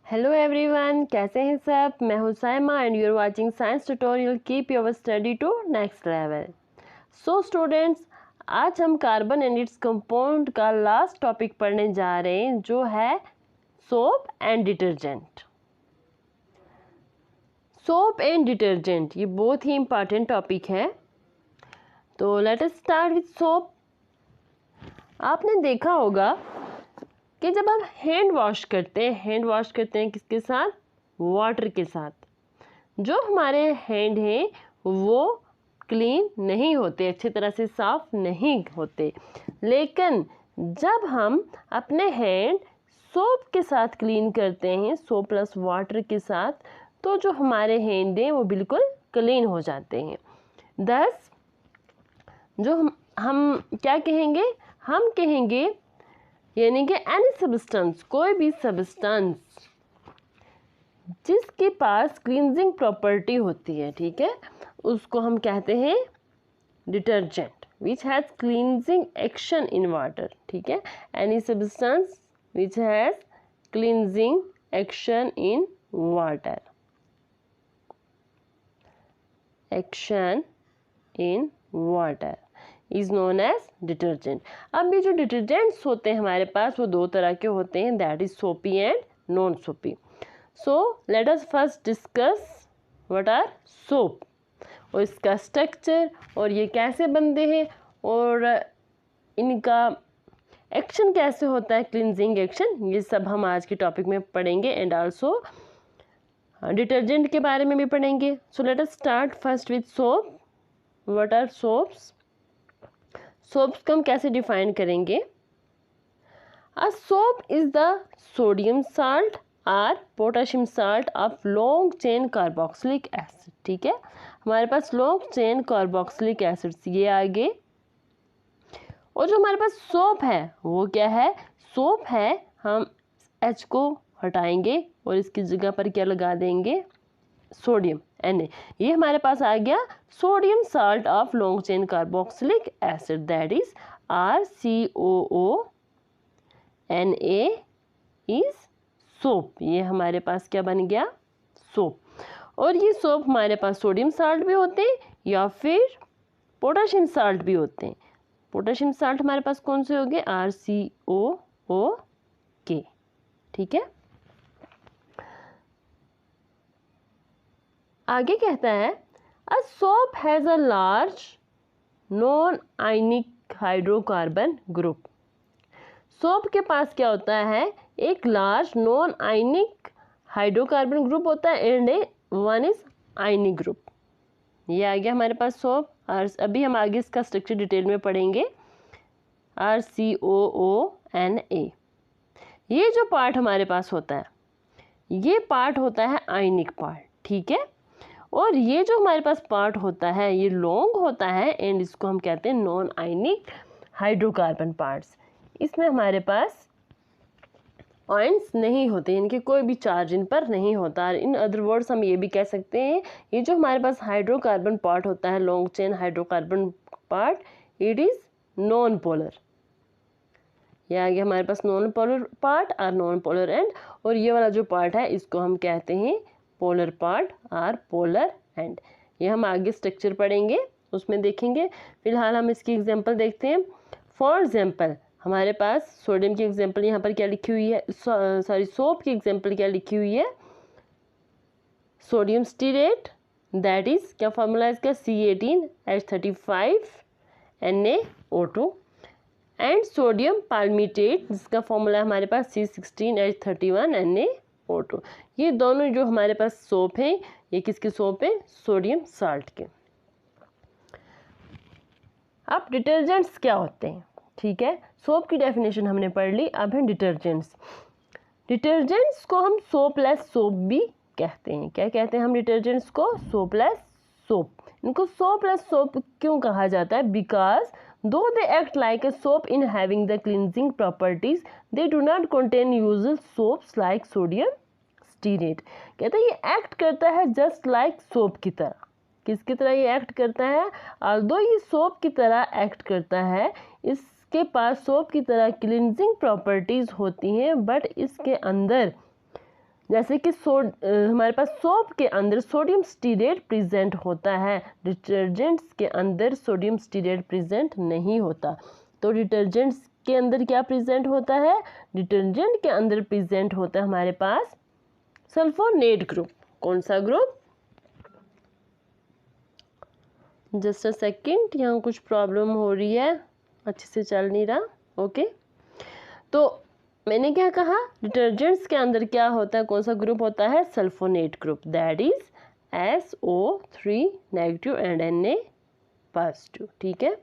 Hello everyone, कैसे हैं सब। मैं हूं Saima and you are watching science tutorial. Keep your study to next level. So students, आज हम कार्बन एंड इट्स कंपाउंड का लास्ट टॉपिक पढ़ने जा रहे हैं, जो है soap and detergent. Soap and detergent ये बहुत ही इंपॉर्टेंट टॉपिक है। तो let us start with soap. आपने देखा होगा कि जब हम हैंड वॉश करते हैं किसके साथ? वाटर के साथ। जो हमारे हैंड हैं वो क्लीन नहीं होते, अच्छी तरह से साफ नहीं होते। लेकिन जब हम अपने हैंड सोप के साथ क्लीन करते हैं, सोप प्लस वाटर के साथ, तो जो हमारे हैंड हैं वो बिल्कुल क्लीन हो जाते हैं। दस जो हम क्या कहेंगे? हम कहेंगे यानी कि एनी सब्सटेंस, कोई भी सब्सटेंस जिसके पास क्लींजिंग प्रॉपर्टी होती है, ठीक है, उसको हम कहते हैं detergent which has cleansing action in water. ठीक है, any substance which has cleansing action in water, action in water is known as detergent. अब ये जो डिटर्जेंट्स होते हैं हमारे पास वो दो तरह के होते हैं, that is soapy and non soapy. So let us first discuss what are soap और इसका स्ट्रक्चर और ये कैसे बनते हैं और इनका एक्शन कैसे होता है, क्लींजिंग एक्शन, ये सब हम आज के टॉपिक में पढ़ेंगे एंड आल्सो डिटर्जेंट के बारे में भी पढ़ेंगे। So let us start first with soap. What are soaps? Soaps को हम कैसे डिफाइन करेंगे? A soap is the sodium salt और potassium salt of long chain carboxylic acid. ठीक है, हमारे पास लॉन्ग चेन कार्बोक्सिलिक एसिड्स ये आगे, और जो हमारे पास सोप है वो क्या है? सोप है, हम H को हटाएंगे और इसकी जगह पर क्या लगा देंगे? Sodium Na। ये हमारे पास आ गया sodium salt of long chain carboxylic acid, that is RCOO Na is soap. ये हमारे पास क्या बन गया? सोप। और ये सोप हमारे पास सोडियम साल्ट भी होते हैं या फिर पोटेशियम साल्ट भी होते हैं। पोटेशियम साल्ट हमारे पास कौन से हो गए? RCOO। ठीक है, आगे कहता है a soap has a large non ionic hydrocarbon group. Soap के पास क्या होता है? एक large non ionic hydrocarbon group होता है and one is ionic group. ये आ गया हमारे पास सोप। और अभी हम आगे इसका स्ट्रक्चर डिटेल में पढ़ेंगे। RCOONA, ये जो पार्ट हमारे पास होता है ये पार्ट होता है आयनिक पार्ट। ठीक है, और ये जो हमारे पास पार्ट होता है ये लॉन्ग होता है एंड इसको हम कहते हैं नॉन आयनिक हाइड्रोकार्बन पार्ट्स। इसमें हमारे पास आयंस नहीं होते, इनके कोई भी चार्ज इन पर नहीं होता। इन अदर वर्ड्स हम ये भी कह सकते हैं ये जो हमारे पास हाइड्रोकार्बन पार्ट होता है, long chain hydrocarbon part, it is non polar. ये आ गया हमारे पास नॉन पोलर पार्ट और नॉन पोलर एंड, और ये वाला जो पार्ट है इसको हम कहते हैं पोलर पार्ट और पोलर एंड। ये हम आगे स्ट्रक्चर पढ़ेंगे उसमें देखेंगे। फिलहाल हम इसकी एग्जांपल देखते हैं। फॉर एग्जांपल हमारे पास सोडियम की एग्जांपल यहाँ पर क्या लिखी हुई है, सॉरी सोप की एग्जांपल क्या लिखी हुई है? सोडियम स्टीरेट, दैट इज क्या फॉर्मूला है इसका? C18H35 NaO2 and sodium palmitate जिसका फॉर्मूला हमारे पास C16H31 NaO2। ये दोनों जो हमारे पास सोप हैं ये किसके सोप हैं? सोडियम साल्ट के। अब डिटर्जेंट्स क्या होते हैं? ठीक है, सोप की डेफिनेशन हमने पढ़ ली, अब है डिटर्जेंट्स। डिटर्जेंट्स को हम सोपलेस सोप भी कहते हैं। क्या कहते हैं हम डिटर्जेंट्स को? सोपलेस सोप। इनको सोपलेस सोप क्यों कहा जाता है? Because though they act like a soap in having the cleansing properties, they do not contain usual soaps like sodium stearate। कहते हैं ये एक्ट करता है जस्ट लाइक सोप की तरह। किसकी तरह ये एक्ट करता है? although ये सोप की तरह एक्ट करता है, इसके पास सोप की तरह क्लींजिंग प्रॉपर्टीज होती हैं, बट इसके अंदर जैसे कि हमारे पास सोप के अंदर सोडियम स्टीरेट प्रेजेंट होता है, डिटर्जेंट्स के अंदर सोडियम स्टीरेट प्रेजेंट नहीं होता। तो डिटर्जेंट्स के अंदर क्या प्रेजेंट होता है? डिटर्जेंट के अंदर प्रेजेंट होता है हमारे पास सल्फोनेट ग्रुप। कौन सा ग्रुप? जस्ट अ सेकेंड, यहाँ कुछ प्रॉब्लम हो रही है, अच्छे से चल नहीं रहा। ओके, तो मैंने क्या कहा, डिटर्जेंट्स के अंदर क्या होता है, कौन सा ग्रुप होता है? Sulphonate group, that is SO3 negative and Na positive. ठीक है,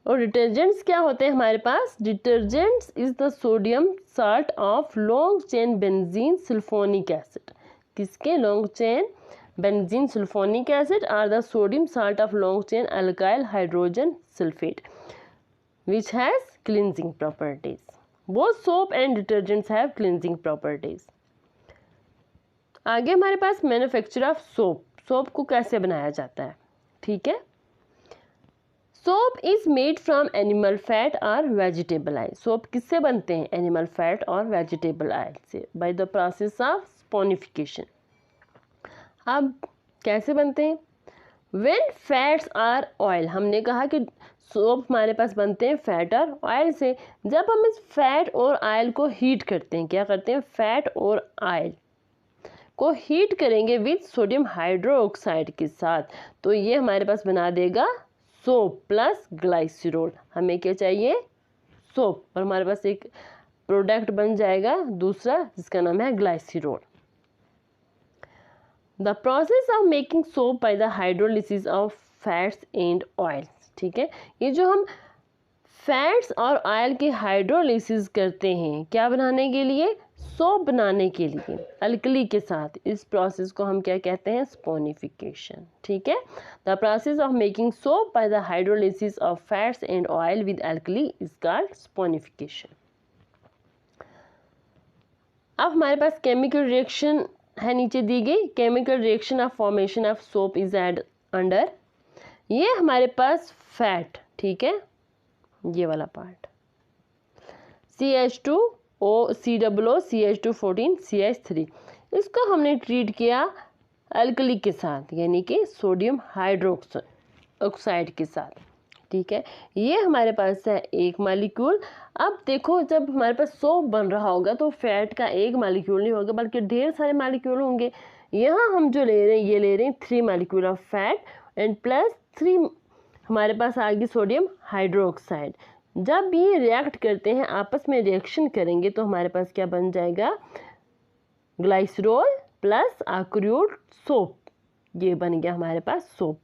और डिटर्जेंट्स क्या होते हैं हमारे पास? Detergents is the sodium salt of long chain benzene sulphonic acid. किसके? Long chain benzene sulphonic acid are the sodium salt of long chain alkyl hydrogen sulphate which has cleansing properties. Both soap and detergents have cleansing properties. आगे हमारे पास manufacture of soap. Soap को कैसे बनाया जाता है? ठीक है, soap is made from animal fat और वेजिटेबल ऑयल। सोप किससे बनते हैं? एनिमल फैट और वेजिटेबल ऑयल से, by the process of saponification. अब कैसे बनते हैं? व्हेन फैट्स आर ऑयल, हमने कहा कि सोप हमारे पास बनते हैं फैट और ऑयल से। जब हम इस फैट और ऑयल को हीट करते हैं, क्या करते हैं? फैट और ऑयल को हीट करेंगे विद सोडियम हाइड्रोक्साइड के साथ, तो ये हमारे पास बना देगा सोप प्लस ग्लाइसरॉल। हमें क्या चाहिए? सोप, और हमारे पास एक प्रोडक्ट बन जाएगा दूसरा जिसका नाम है glycerol. The process of making soap by the hydrolysis of fats and oils. ठीक है, ये जो हम फैट्स और ऑयल की हाइड्रोलिसिस करते हैं, क्या बनाने के लिए? सोप बनाने के लिए, अल्कली के साथ। इस प्रोसेस को हम क्या कहते हैं? स्पोनिफिकेशन। ठीक है, the process of making soap by the hydrolysis of fats and oil with alkali is called saponification. अब हमारे पास केमिकल रिएक्शन है नीचे दी गई। Chemical reaction of formation of soap is as under, ये हमारे पास फैट, ठीक है, ये वाला part, CH2O COO CH214 CH3, इसको हमने ट्रीट किया अल्कली के साथ, यानी कि सोडियम हाइड्रोक्साइड के साथ। ठीक है, ये हमारे पास है एक मालिक्यूल। अब देखो, जब हमारे पास सोप बन रहा होगा तो फैट का एक मालिक्यूल नहीं होगा बल्कि ढेर सारे मालिक्यूल होंगे। यहाँ हम जो ले रहे हैं, ये ले रहे हैं 3 molecule of fat and plus 3 हमारे पास आ गई सोडियम हाइड्रोक्साइड। जब ये रिएक्ट करते हैं, आपस में रिएक्शन करेंगे, तो हमारे पास क्या बन जाएगा? ग्लाइसरॉल प्लस अक्रूड सोप, ये बन गया हमारे पास सोप।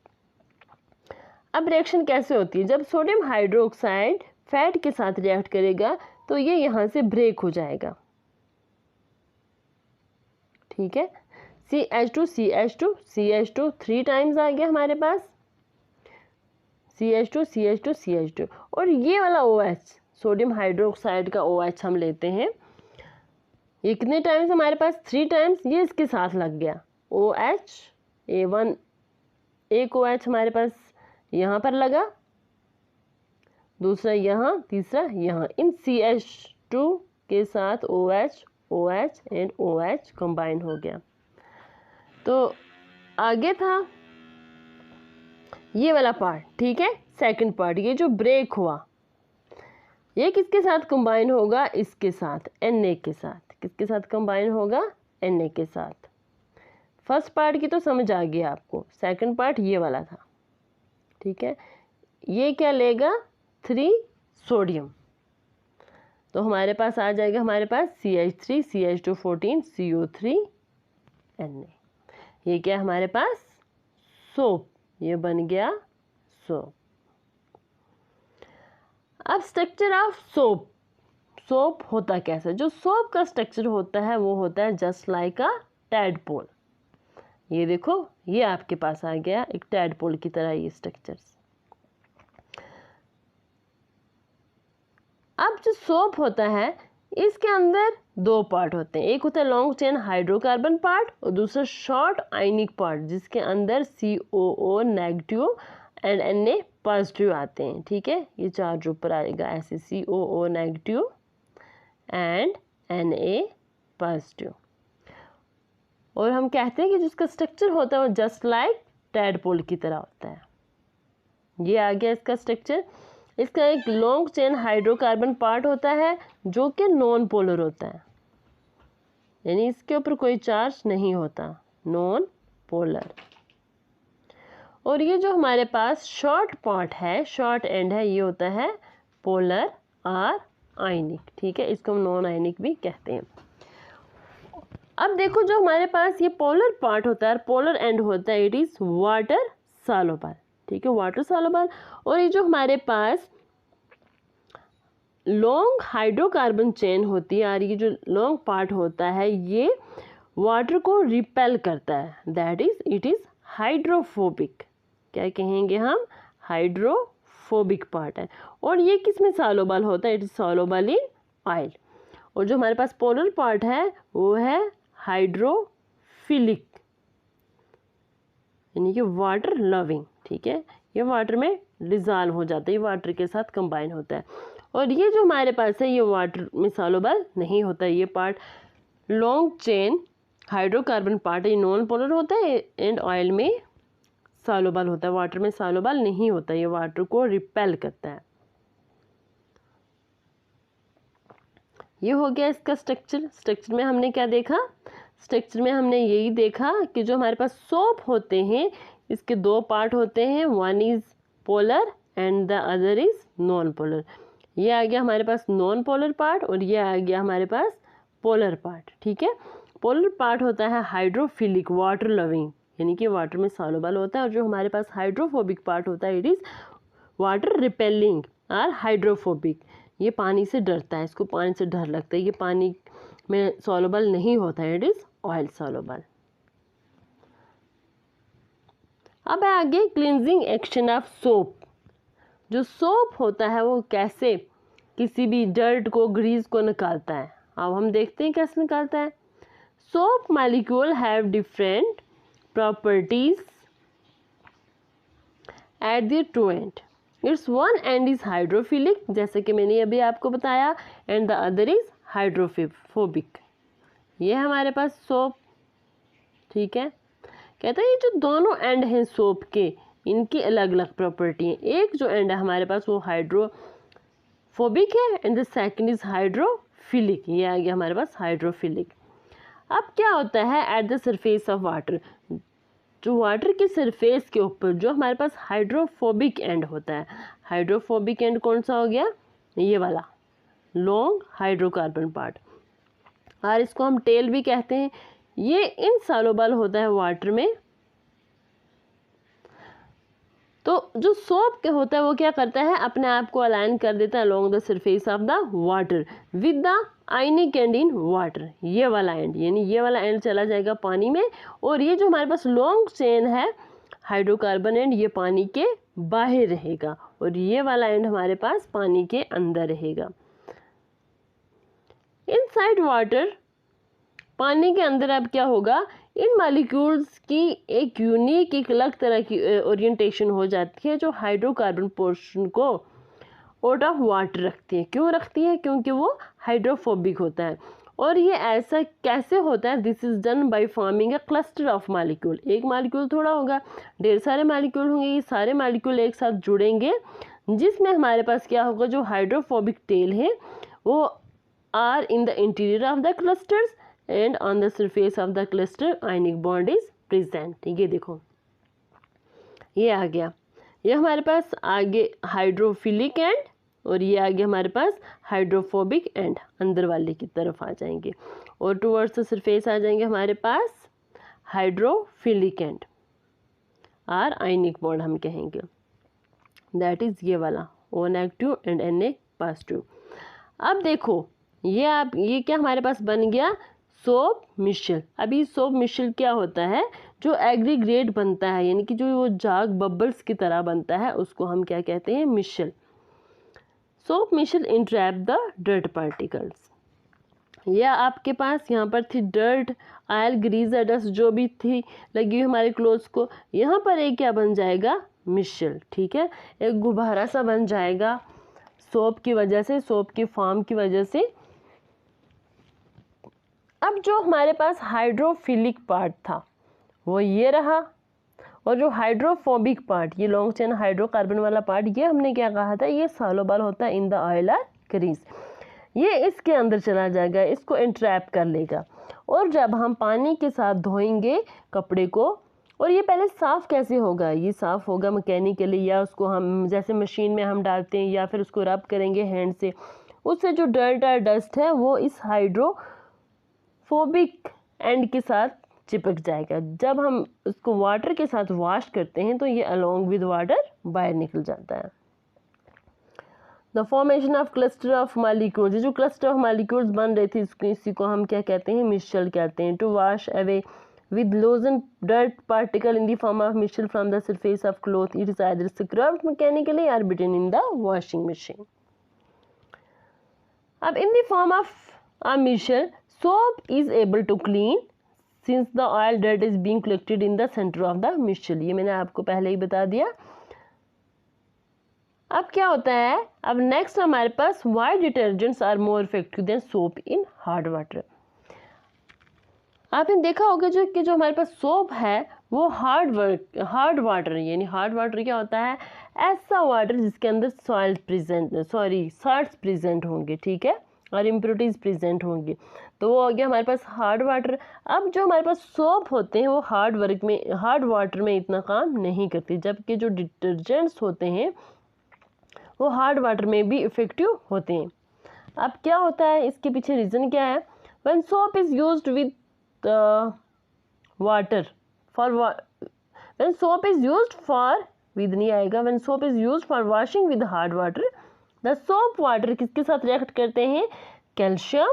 अब रिएक्शन कैसे होती है? जब सोडियम हाइड्रोक्साइड फैट के साथ रिएक्ट करेगा तो ये यहाँ से ब्रेक हो जाएगा। ठीक है, CH2 CH2 CH2 3 टाइम्स आ गया हमारे पास, CH2 CH2 CH2, और ये वाला OH सोडियम हाइड्रोक्साइड का OH हम लेते हैं, ये कितने टाइम्स हमारे पास? 3 टाइम्स, ये इसके साथ लग गया OH A1, एक OH हमारे पास यहाँ पर लगा, दूसरा यहाँ, तीसरा यहाँ। इन CH2 के साथ OH OH and OH combine हो गया। तो आगे था ये वाला पार्ट, ठीक है, सेकंड पार्ट, ये जो ब्रेक हुआ, ये किसके साथ कंबाइन होगा? इसके साथ, Na के साथ। किसके साथ कंबाइन होगा? Na के साथ। फर्स्ट पार्ट की तो समझ आ गया आपको, सेकंड पार्ट ये वाला था। ठीक है, ये क्या लेगा? 3 सोडियम, तो हमारे पास आ जाएगा हमारे पास CH3 CH214 CO3 Na। ये क्या हमारे पास? सोप, ये बन गया सोप। अब स्ट्रक्चर ऑफ सोप, सोप होता कैसा? जो सोप का स्ट्रक्चर होता है वो होता है जस्ट लाइक अ टैडपोल। ये देखो, ये आपके पास आ गया एक टैडपोल की तरह ये स्ट्रक्चर्स। अब जो सोप होता है, इसके अंदर 2 पार्ट होते हैं, एक होता है लॉन्ग चेन हाइड्रोकार्बन पार्ट और दूसरा शॉर्ट आयनिक पार्ट, जिसके अंदर COO negative and Na positive आते हैं। ठीक है, ये चार्ज ऊपर आएगा ऐसे, COO negative and Na positive. और हम कहते हैं कि जिसका स्ट्रक्चर होता है वो जस्ट लाइक टैडपोल की तरह होता है। ये आ गया इसका स्ट्रक्चर। इसका एक लॉन्ग चेन हाइड्रोकार्बन पार्ट होता है जो कि नॉन पोलर होता है, यानी इसके ऊपर कोई चार्ज नहीं होता, नॉन पोलर। और ये जो हमारे पास शॉर्ट पार्ट है, शॉर्ट एंड है, ये होता है पोलर और आयनिक, ठीक है, इसको हम नॉन आयनिक भी कहते हैं। अब देखो जो हमारे पास ये पोलर पार्ट होता है, पोलर एंड होता है, इट इज वाटर सॉल्युबल, ठीक है, वाटर सॉल्युबल। और ये जो हमारे पास लॉन्ग हाइड्रोकार्बन चेन होती है और ये जो लॉन्ग पार्ट होता है ये वाटर को रिपेल करता है, that is it is hydrophobic. क्या कहेंगे हम? हाइड्रोफोबिक पार्ट है। और ये किस में सॉल्युबल होता है? It is soluble in oil. और जो हमारे पास पोलर पार्ट है वो है हाइड्रोफिलिक, यानी कि वाटर लविंग, ठीक है, ये वाटर में डिजॉल्व हो जाता है, ये वाटर के साथ कंबाइन होता है। और ये जो हमारे पास है ये वाटर में सॉल्युबल नहीं होता है, ये part long chain hydrocarbon part, ये नॉन पोलर होता है एंड ऑयल में सॉल्युबल होता है, वाटर में सॉल्युबल नहीं होता, ये वाटर को रिपेल करता है। ये हो गया इसका स्ट्रक्चर। स्ट्रक्चर में हमने क्या देखा? स्ट्रक्चर में हमने यही देखा कि जो हमारे पास सोप होते हैं इसके दो पार्ट होते हैं, one is polar and the other is non polar. ये आ गया हमारे पास नॉन पोलर पार्ट और ये आ गया हमारे पास पोलर पार्ट, ठीक है। पोलर पार्ट होता है हाइड्रोफिलिक, वाटर लविंग, यानी कि वाटर में सॉल्युबल होता है। और जो हमारे पास हाइड्रोफोबिक पार्ट होता है इट इज वाटर रिपेलिंग और हाइड्रोफोबिक, ये पानी से डरता है, इसको पानी से डर लगता है, ये पानी में सॉल्युबल नहीं होता है, इट इज ऑयल सॉल्युबल। अब आगे क्लींजिंग एक्शन ऑफ सोप। जो सोप होता है वो कैसे किसी भी डर्ट को, ग्रीस को निकालता है, अब हम देखते हैं कैसे निकालता है। Soap molecule have different properties at the two and. It's one and is hydrophilic, जैसे कि मैंने अभी आपको बताया, and the other is hydrophobic. ये है हमारे पास सोप, ठीक है। कहते हैं ये जो दोनों एंड हैं सोप के, इनकी अलग अलग प्रॉपर्टी है। एक जो एंड है हमारे पास वो हाइड्रोफोबिक है and the second is hydrophilic, ये आ गया हमारे पास हाइड्रोफिलिक। अब क्या होता है at the surface of water, जो वाटर के सरफेस के ऊपर जो हमारे पास हाइड्रोफोबिक एंड होता है, हाइड्रोफोबिक एंड कौन सा हो गया? ये वाला लॉन्ग हाइड्रोकार्बन पार्ट, और इसको हम टेल भी कहते हैं। ये इनसॉल्युबल होता है वाटर में। तो जो सोप के होता है वो क्या करता है, अपने आप को अलाइन कर देता है along the surface of the water with the ionic and in water. ये वाला एंड, यानी ये वाला एंड चला जाएगा पानी में, और ये जो हमारे पास लॉन्ग चेन है हाइड्रोकार्बन एंड, ये पानी के बाहर रहेगा, और ये वाला एंड हमारे पास पानी के अंदर रहेगा। इनसाइड वाटर, पानी के अंदर अब क्या होगा, इन मॉलिक्यूल्स की एक यूनिक, एक अलग तरह की ओरिएंटेशन हो जाती है जो हाइड्रोकार्बन पोर्शन को आउट ऑफ वाटर रखती है। क्यों रखती है? क्योंकि वो हाइड्रोफोबिक होता है। और ये ऐसा कैसे होता है? This is done by forming a cluster of molecule. एक मॉलिक्यूल थोड़ा होगा, ढेर सारे मॉलिक्यूल होंगे, ये सारे मॉलिक्यूल एक साथ जुड़ेंगे, जिसमें हमारे पास क्या होगा, जो हाइड्रोफोबिक टेल है वो are in the interior of the clusters and on the surface of the cluster ionic bond is present. ये देखो ये आ गया, ये हमारे पास आगे हाइड्रोफिलिक एंड, और ये आगे हमारे पास हाइड्रोफोबिक एंड, अंदर वाले की तरफ आ जाएंगे, और टुवर्ड्स द सरफेस आ जाएंगे हमारे पास हाइड्रोफिलिक एंड और आयनिक बॉन्ड हम कहेंगे, दैट इज ये वाला O negative and Na positive. अब देखो ये क्या हमारे पास बन गया, सोप मिश्र। अभी सोप मिश्र क्या होता है, जो एग्रीग्रेट बनता है, यानी कि जो वो जाग बबल्स की तरह बनता है, उसको हम क्या कहते हैं, micelle. Soap micelle entrap the dirt particles. या आपके पास यहाँ पर थी डर्ट, ऑयल, ग्रीस, डस्ट जो भी थी लगी हुई हमारे क्लोथ्स को, यहाँ पर एक क्या बन जाएगा, मिश्र, ठीक है, एक गुब्बारा सा बन जाएगा सोप की वजह से, सोप की फॉर्म की वजह से। अब जो हमारे पास हाइड्रोफिलिक पार्ट था वो ये रहा, और जो हाइड्रोफोबिक पार्ट, ये लॉन्ग चेन हाइड्रोकार्बन वाला पार्ट, ये हमने क्या कहा था, ये सॉल्युबल होता है इन द ऑयल और ग्रीस। ये इसके अंदर चला जाएगा, इसको इंट्रैप कर लेगा, और जब हम पानी के साथ धोएंगे कपड़े को, और ये पहले साफ़ कैसे होगा, ये साफ़ होगा मैकेनिकली, या उसको हम जैसे मशीन में हम डालते हैं, या फिर उसको रब करेंगे हैंड से, उससे जो डर्ट और डस्ट है वो इस हाइड्रोफोबिक एंड के साथ चिपक जाएगा। जब हम उसको वाटर के साथ वॉश करते हैं तो ये अलोंग विद वाटर बाहर निकल जाता है। The formation of cluster of molecules, जो क्लस्टर ऑफ मॉलिक्यूल्स बन रहे थे इसी को हम क्या कहते हैं, मिक्सचर कहते हैं। To wash away with loosened dirt particle in the form of mixture from the surface of cloth, it is either scrubbed mechanically or beaten in the washing machine. अब in the form of a mixture, soap is able to clean since the oil dirt is being collected in the center of the mixture. ये मैंने आपको पहले ही बता दिया। अब क्या होता है, अब नेक्स्ट हमारे पास why detergents are more effective than soap in hard water। आपने देखा होगा जो हमारे पास सोप है वो हार्ड वाटर, यानी हार्ड वाटर क्या होता है, ऐसा वाटर जिसके अंदर साल्ट्स प्रेजेंट होंगे, ठीक है, और इम्प्योरिटीज प्रेजेंट होंगी, तो वो हो गया हमारे पास हार्ड वाटर। अब जो हमारे पास सोप होते हैं वो हार्ड वाटर में इतना काम नहीं करती, जबकि जो डिटर्जेंट्स होते हैं वो हार्ड वाटर में भी इफेक्टिव होते हैं। अब क्या होता है, इसके पीछे रीज़न क्या है, when soap is used with water for when soap is used for with नहीं आएगा, when soap is used for washing with hard water, the soap water किसके साथ रिएक्ट करते हैं, कैल्शियम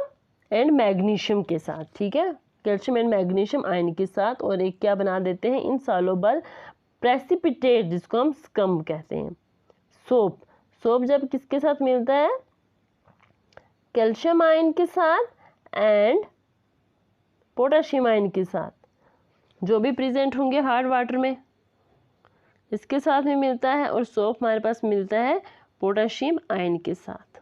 एंड मैग्नीशियम के साथ, ठीक है, कैल्शियम एंड मैग्नीशियम आयन के साथ, और एक क्या बना देते हैं, इनसॉल्युबल प्रेसिपिटेट, जिसको हम स्कम कहते हैं। सोप जब किसके साथ मिलता है, कैल्शियम आयन के साथ एंड पोटाशियम आयन के साथ, जो भी प्रेजेंट होंगे हार्ड वाटर में, इसके साथ में मिलता है, और सोप हमारे पास मिलता है पोटाशियम आयन के साथ।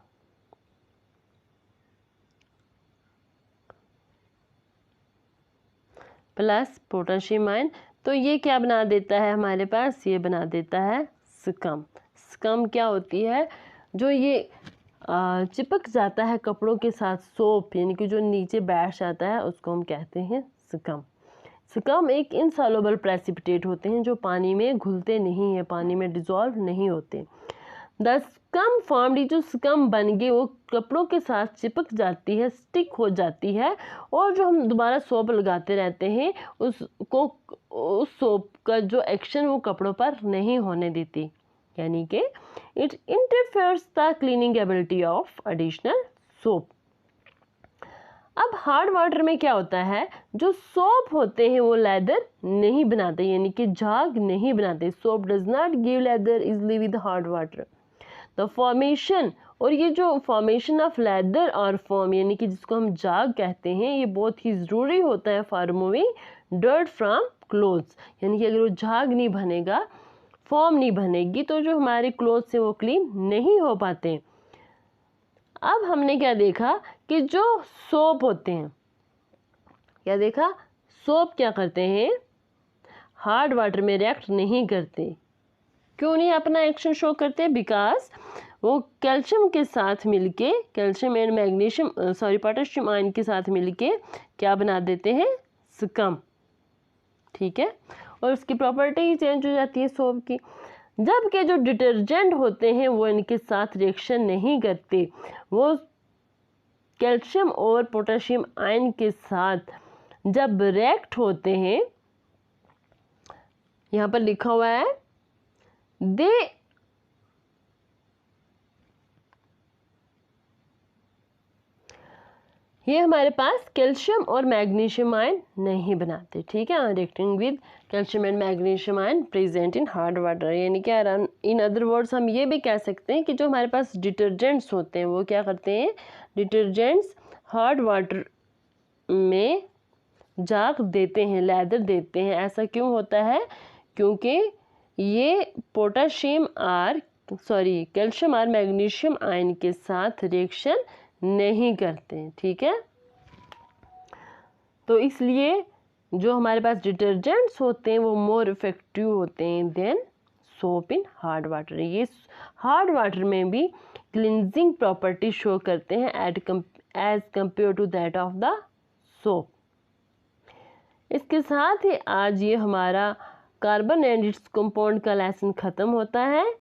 प्लस पोटाशियम आयन, तो ये क्या बना देता है हमारे पास, ये बना देता है स्कम। स्कम क्या होती है, जो ये चिपक जाता है कपड़ों के साथ, सोप यानी कि जो नीचे बैठ जाता है उसको हम कहते हैं स्कम। स्कम एक इनसॉल्युबल प्रेसिपिटेट होते हैं जो पानी में घुलते नहीं हैं, पानी में डिजॉल्व नहीं होते। द स्कम फॉर्म्ड, जो स्कम बन गई वो कपड़ों के साथ चिपक जाती है, स्टिक हो जाती है, और जो हम दोबारा सोप लगाते रहते हैं उस सोप का जो एक्शन वो कपड़ों पर नहीं होने देती, यानी कि it interferes the cleaning ability of additional soap. अब हार्ड वाटर में क्या होता है, जो सोप होते हैं वो लेदर नहीं बनाते, यानी कि झाग नहीं बनाते। Soap does not give leather easily with hard water. The formation, और ये जो फॉर्मेशन ऑफ लेदर और फॉर्म यानी कि जिसको हम झाग कहते हैं, ये बहुत ही ज़रूरी होता है for removing dirt from clothes, यानी कि अगर वो झाग नहीं बनेगा, फॉर्म नहीं बनेगी, तो जो हमारे क्लोथ्स हैं वो क्लीन नहीं हो पाते। अब हमने क्या देखा कि जो सोप होते हैं, क्या देखा, सोप क्या करते हैं, हार्ड वाटर में रिएक्ट नहीं करते। क्यों नहीं अपना एक्शन शो करते, बिकॉज वो कैल्शियम के साथ मिलके, calcium and magnesium potassium ion के साथ मिलके क्या बना देते हैं, स्कम, ठीक है, और उसकी प्रॉपर्टी चेंज हो जाती है सोप की। जबकि जो डिटर्जेंट होते हैं वो इनके साथ रिएक्शन नहीं करते, वो कैल्शियम और पोटेशियम आयन के साथ जब रिएक्ट होते हैं, यहाँ पर लिखा हुआ है दे ये हमारे पास कैल्शियम और मैग्नीशियम आयन नहीं बनाते, ठीक है, reacting with calcium and magnesium ion present in hard water. यानी क्या, इन अदर वर्ड्स हम ये भी कह सकते हैं कि जो हमारे पास डिटर्जेंट्स होते हैं वो क्या करते हैं, डिटर्जेंट्स हार्ड वाटर में झाग देते हैं, लेदर देते हैं। ऐसा क्यों होता है, क्योंकि ये कैल्शियम और मैग्नीशियम आयन के साथ रिएक्शन नहीं करते, ठीक है। तो इसलिए जो हमारे पास डिटर्जेंट्स होते हैं वो मोर इफ़ेक्टिव होते हैं than soap in hard water. ये हार्ड वाटर में भी क्लिनजिंग प्रॉपर्टी शो करते हैं as compare to that of the soap. इसके साथ ही आज ये हमारा कार्बन एंड इट्स कंपाउंड का लेसन ख़त्म होता है।